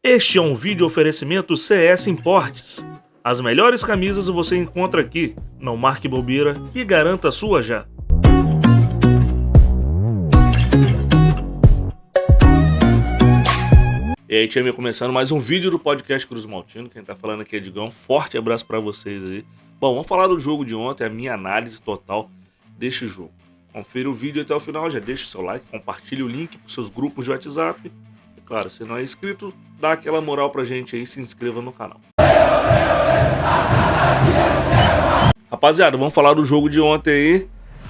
Este é um vídeo oferecimento CS Importes. As melhores camisas você encontra aqui. Não marque bobeira e garanta a sua já. E aí, time, começando mais um vídeo do podcast Cruz Maltino. Quem tá falando aqui é Digão. Forte abraço pra vocês aí. Bom, vamos falar do jogo de ontem, a minha análise total deste jogo. Confira o vídeo até o final, já deixa o seu like, compartilhe o link pros seus grupos de WhatsApp. E claro, se não é inscrito, dá aquela moral pra gente aí, se inscreva no canal. Rapaziada, vamos falar do jogo de ontem aí.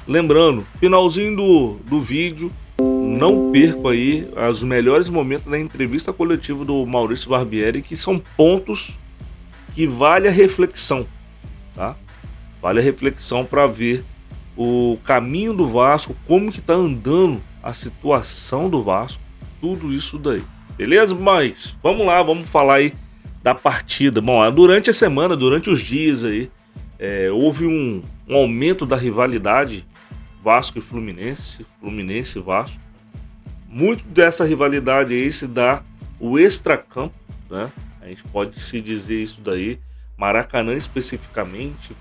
Lembrando, finalzinho do vídeo, não perco aí os melhores momentos da entrevista coletiva do Maurício Barbieri, que são pontos que vale a reflexão, tá? Vale a reflexão para ver o caminho do Vasco, como que tá andando a situação do Vasco, tudo isso daí. Beleza? Mas vamos lá, vamos falar aí da partida. Bom, durante a semana, durante os dias aí, houve um aumento da rivalidade Vasco e Fluminense, Fluminense e Vasco. Muito dessa rivalidade aí se dá o extracampo, né? A gente pode se dizer isso daí, Maracanã especificamente,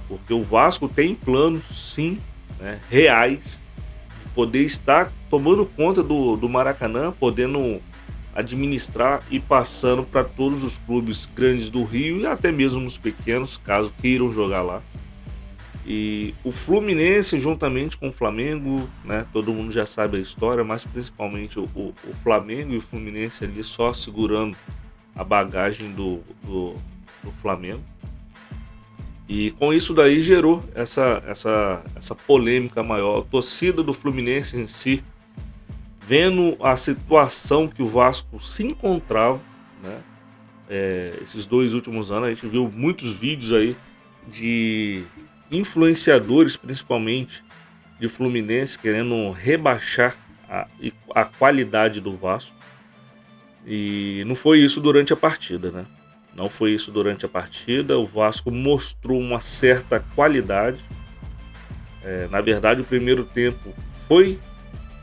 porque o Vasco tem planos, sim, né, reais, de poder estar tomando conta do Maracanã, podendo administrar e passando para todos os clubes grandes do Rio e até mesmo nos pequenos, caso queiram jogar lá. E o Fluminense, juntamente com o Flamengo, né, todo mundo já sabe a história, mas principalmente o Flamengo e o Fluminense ali só segurando a bagagem do Flamengo. E com isso daí gerou essa polêmica maior. A torcida do Fluminense em si, vendo a situação que o Vasco se encontrava, né, esses 2 últimos anos, a gente viu muitos vídeos aí de influenciadores, principalmente de Fluminense, querendo rebaixar a qualidade do Vasco. E não foi isso durante a partida, né? Não foi isso durante a partida. O Vasco mostrou uma certa qualidade. Na verdade, o primeiro tempo foi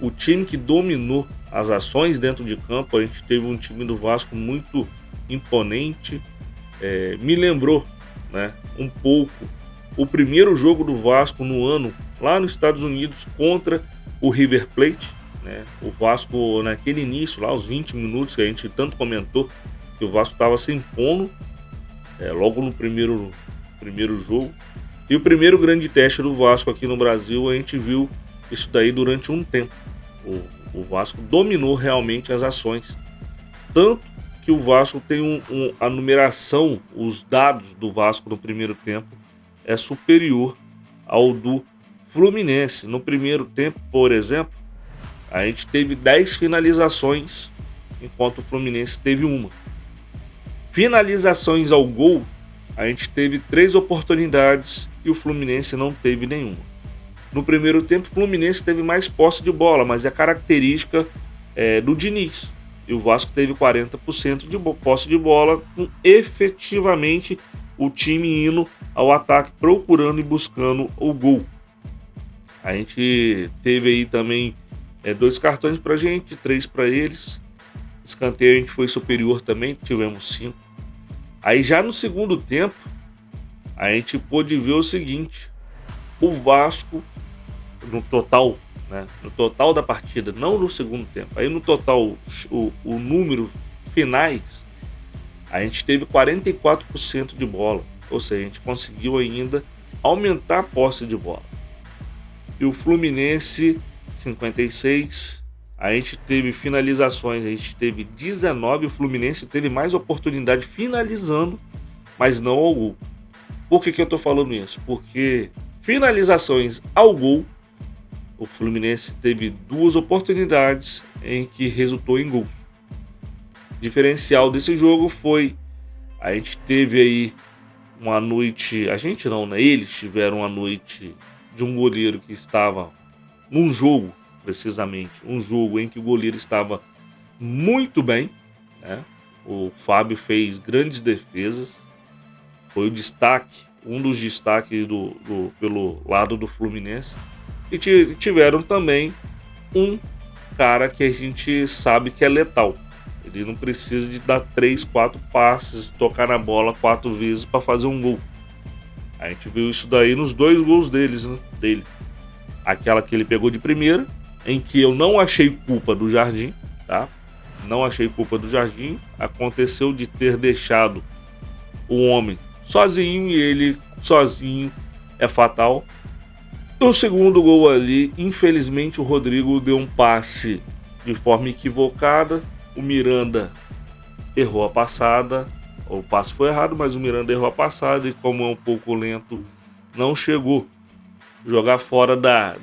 o time que dominou as ações dentro de campo. A gente teve um time do Vasco muito imponente. Me lembrou, né, um pouco o primeiro jogo do Vasco no ano, lá nos Estados Unidos, contra o River Plate, né? O Vasco, naquele início, lá, os 20 minutos que a gente tanto comentou, que o Vasco estava se impondo, logo no primeiro jogo. E o primeiro grande teste do Vasco aqui no Brasil, a gente viu isso daí durante um tempo. O Vasco dominou realmente as ações. Tanto que o Vasco tem a numeração, os dados do Vasco no primeiro tempo é superior ao do Fluminense. No primeiro tempo, por exemplo, a gente teve 10 finalizações, enquanto o Fluminense teve uma. Finalizações ao gol, a gente teve 3 oportunidades e o Fluminense não teve nenhuma. No primeiro tempo, o Fluminense teve mais posse de bola, mas é característica do Diniz. E o Vasco teve 40% de posse de bola, com efetivamente o time indo ao ataque, procurando e buscando o gol. A gente teve aí também 2 cartões pra gente, 3 para eles. Escanteio a gente foi superior também, tivemos 5. Aí já no segundo tempo, a gente pôde ver o seguinte: o Vasco, no total, né, no total da partida, não no segundo tempo, aí no total, o número finais, a gente teve 44% de bola, ou seja, a gente conseguiu ainda aumentar a posse de bola. E o Fluminense, 56%, a gente teve finalizações, a gente teve 19%, o Fluminense teve mais oportunidade finalizando, mas não ao gol. Por que eu tô falando isso? Porque finalizações ao gol, o Fluminense teve 2 oportunidades em que resultou em gols. Diferencial desse jogo foi, a gente teve aí uma noite, a gente não, né? Eles tiveram uma noite de um goleiro que estava num jogo, precisamente, um jogo em que o goleiro estava muito bem, né? O Fábio fez grandes defesas, foi o destaque, um dos destaques pelo lado do Fluminense. E tiveram também um cara que a gente sabe que é letal. Ele não precisa de dar 3, 4 passes, tocar na bola 4 vezes para fazer um gol. A gente viu isso daí nos 2 gols dele. Aquela que ele pegou de primeira, em que eu não achei culpa do Jardim, tá? Não achei culpa do Jardim. Aconteceu de ter deixado o homem sozinho e ele sozinho é fatal. No segundo gol ali, infelizmente o Rodrigo deu um passe de forma equivocada. O Miranda errou a passada. O passe foi errado, mas o Miranda errou a passada e, como é um pouco lento, não chegou. Jogar fora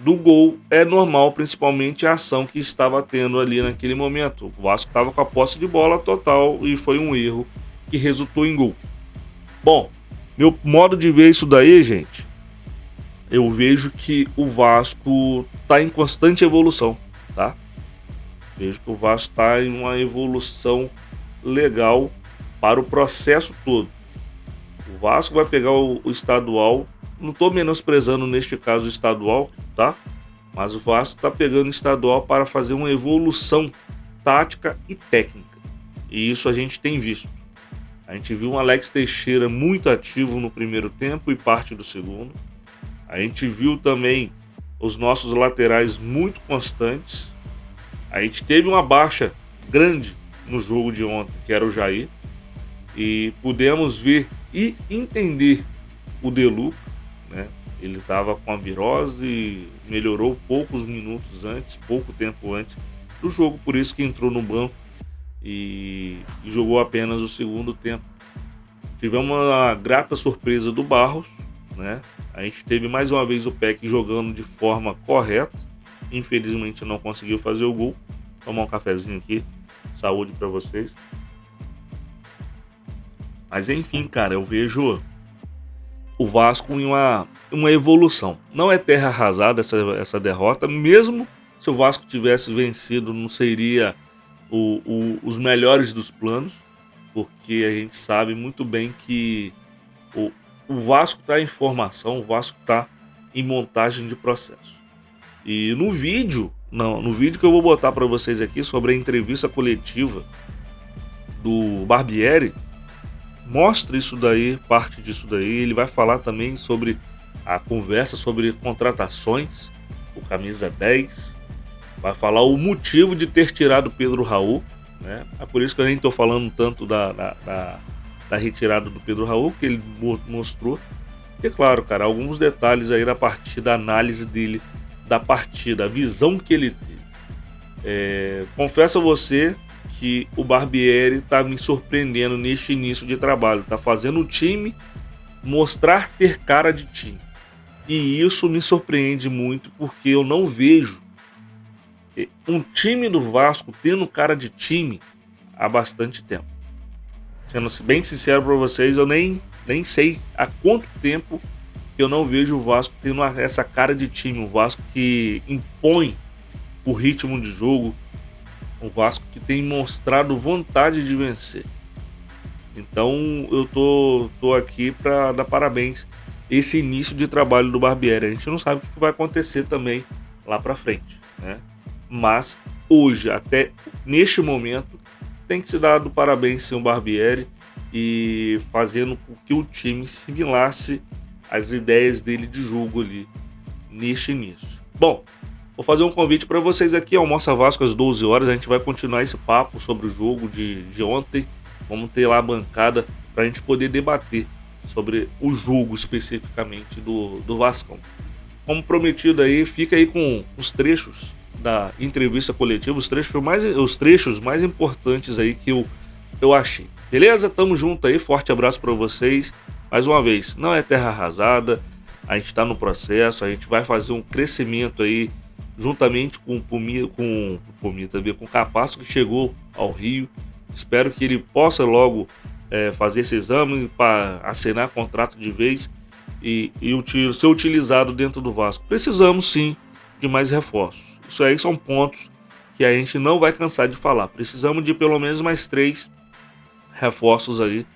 do gol é normal, principalmente a ação que estava tendo ali naquele momento. O Vasco estava com a posse de bola total e foi um erro que resultou em gol. Bom, meu modo de ver isso daí, gente, eu vejo que o Vasco está em constante evolução, tá? Vejo que o Vasco está em uma evolução legal para o processo todo. O Vasco vai pegar o estadual. Não estou menosprezando neste caso o estadual, tá? Mas o Vasco está pegando o estadual para fazer uma evolução tática e técnica. E isso a gente tem visto. A gente viu um Alex Teixeira muito ativo no primeiro tempo e parte do segundo. A gente viu também os nossos laterais muito constantes. A gente teve uma baixa grande no jogo de ontem, que era o Jair. E pudemos ver e entender o Deluca, né? Ele estava com a virose e melhorou pouco tempo antes do jogo, por isso que entrou no banco e jogou apenas o segundo tempo. Tivemos uma grata surpresa do Barros, né? A gente teve mais uma vez o Peck jogando de forma correta. Infelizmente não conseguiu fazer o gol. Vou tomar um cafezinho aqui. Saúde para vocês. Mas enfim, cara, eu vejo o Vasco em uma evolução. Não é terra arrasada essa derrota. Mesmo se o Vasco tivesse vencido, não seria os melhores dos planos. Porque a gente sabe muito bem que o Vasco está em formação, o Vasco está em montagem de processo. E no vídeo que eu vou botar para vocês aqui sobre a entrevista coletiva do Barbieri, mostra isso daí, parte disso daí. Ele vai falar também sobre a conversa sobre contratações, o camisa 10, vai falar o motivo de ter tirado o Pedro Raul, né? É por isso que eu nem estou falando tanto da retirada do Pedro Raul, que ele mostrou. E claro, cara, alguns detalhes aí da partida, a análise dele da partida, a visão que ele teve. Confesso a você que o Barbieri está me surpreendendo neste início de trabalho. Está fazendo o time mostrar ter cara de time. E isso me surpreende muito, porque eu não vejo um time do Vasco tendo cara de time há bastante tempo. Sendo bem sincero para vocês, eu nem sei há quanto tempo que eu não vejo o Vasco tendo essa cara de time. O Vasco que impõe o ritmo de jogo. O Vasco que tem mostrado vontade de vencer. Então eu tô aqui para dar parabéns esse início de trabalho do Barbieri. A gente não sabe o que vai acontecer também lá para frente, né? Mas hoje, até neste momento, tem que se dar do parabéns sim ao Barbieri e fazendo com que o time assimilasse as ideias dele de jogo ali neste início. Bom, vou fazer um convite para vocês aqui, Almoça Vasco às 12 horas. A gente vai continuar esse papo sobre o jogo de ontem. Vamos ter lá a bancada para a gente poder debater sobre o jogo especificamente do Vascão. Como prometido aí, fica aí com os trechos da entrevista coletiva, os trechos mais importantes aí que eu achei. Beleza? Tamo junto aí, forte abraço para vocês. Mais uma vez, não é terra arrasada, a gente tá no processo, a gente vai fazer um crescimento aí juntamente com o Capasso, que chegou ao Rio. Espero que ele possa logo fazer esse exame para assinar contrato de vez e ser utilizado dentro do Vasco. Precisamos sim de mais reforços. Isso aí são pontos que a gente não vai cansar de falar. Precisamos de pelo menos mais 3 reforços aí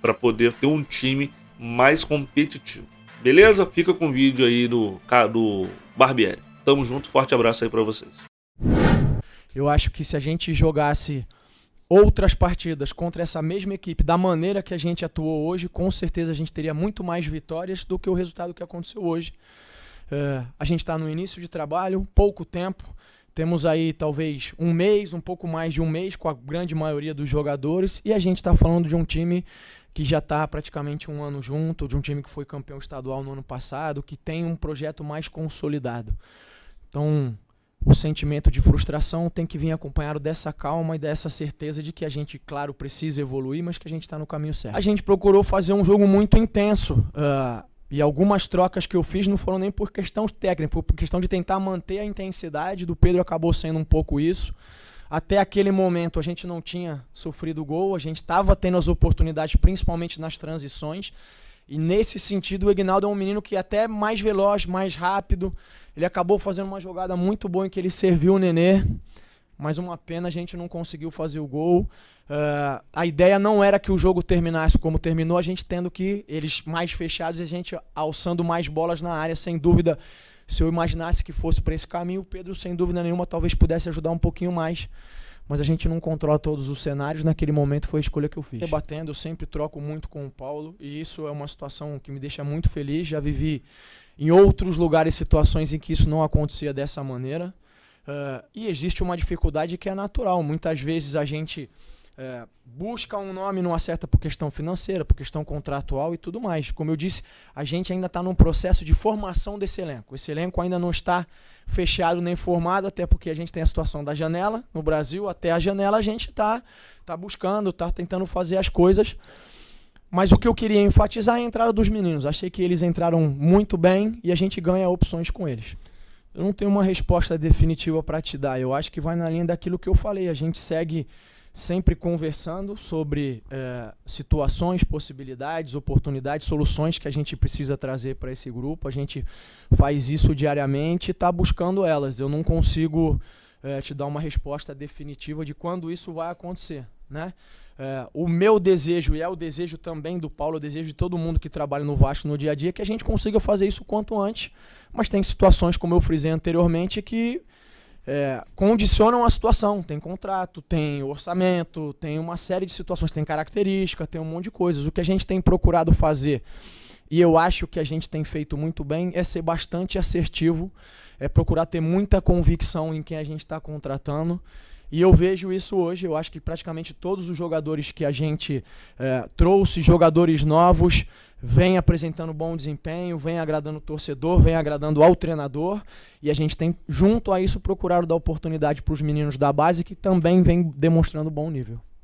para poder ter um time mais competitivo. Beleza? Fica com o vídeo aí do Barbieri. Tamo junto, forte abraço aí para vocês. Eu acho que se a gente jogasse outras partidas contra essa mesma equipe, da maneira que a gente atuou hoje, com certeza a gente teria muito mais vitórias do que o resultado que aconteceu hoje. A gente está no início de trabalho, pouco tempo, temos aí talvez um mês, um pouco mais de um mês com a grande maioria dos jogadores, e a gente está falando de um time que já está praticamente um ano junto, de um time que foi campeão estadual no ano passado, que tem um projeto mais consolidado. Então, o sentimento de frustração tem que vir acompanhado dessa calma e dessa certeza de que a gente, claro, precisa evoluir, mas que a gente está no caminho certo. A gente procurou fazer um jogo muito intenso, e algumas trocas que eu fiz não foram nem por questão técnica, foi por questão de tentar manter a intensidade. Do Pedro acabou sendo um pouco isso. Até aquele momento a gente não tinha sofrido gol, a gente estava tendo as oportunidades, principalmente nas transições. E nesse sentido o Ignaldo é um menino que é até mais veloz, mais rápido. Ele acabou fazendo uma jogada muito boa em que ele serviu o Nenê. Mas uma pena, a gente não conseguiu fazer o gol. A ideia não era que o jogo terminasse como terminou, a gente tendo que eles mais fechados e a gente alçando mais bolas na área. Sem dúvida, se eu imaginasse que fosse para esse caminho, o Pedro, sem dúvida nenhuma, talvez pudesse ajudar um pouquinho mais. Mas a gente não controla todos os cenários. Naquele momento foi a escolha que eu fiz. Debatendo, eu sempre troco muito com o Paulo e isso é uma situação que me deixa muito feliz. Já vivi em outros lugares situações em que isso não acontecia dessa maneira. E existe uma dificuldade que é natural. Muitas vezes a gente busca um nome, não acerta por questão financeira, por questão contratual e tudo mais. Como eu disse, a gente ainda está num processo de formação desse elenco. Esse elenco ainda não está fechado nem formado, até porque a gente tem a situação da janela no Brasil. Até a janela a gente está buscando, está tentando fazer as coisas. Mas o que eu queria enfatizar é a entrada dos meninos. Achei que eles entraram muito bem e a gente ganha opções com eles. Eu não tenho uma resposta definitiva para te dar. Eu acho que vai na linha daquilo que eu falei. A gente segue sempre conversando sobre situações, possibilidades, oportunidades, soluções que a gente precisa trazer para esse grupo. A gente faz isso diariamente e está buscando elas. Eu não consigo te dar uma resposta definitiva de quando isso vai acontecer, né? O meu desejo, e é o desejo também do Paulo, o desejo de todo mundo que trabalha no Vasco no dia a dia, é que a gente consiga fazer isso quanto antes. Mas tem situações, como eu frisei anteriormente, que condicionam a situação. Tem contrato, tem orçamento, tem uma série de situações, tem característica, tem um monte de coisas. O que a gente tem procurado fazer, e eu acho que a gente tem feito muito bem, é ser bastante assertivo, é procurar ter muita convicção em quem a gente está contratando. E eu vejo isso hoje. Eu acho que praticamente todos os jogadores que a gente trouxe, jogadores novos, vêm apresentando bom desempenho, vêm agradando o torcedor, vêm agradando ao treinador. E a gente tem, junto a isso, procurado dar oportunidade para os meninos da base que também vêm demonstrando bom nível.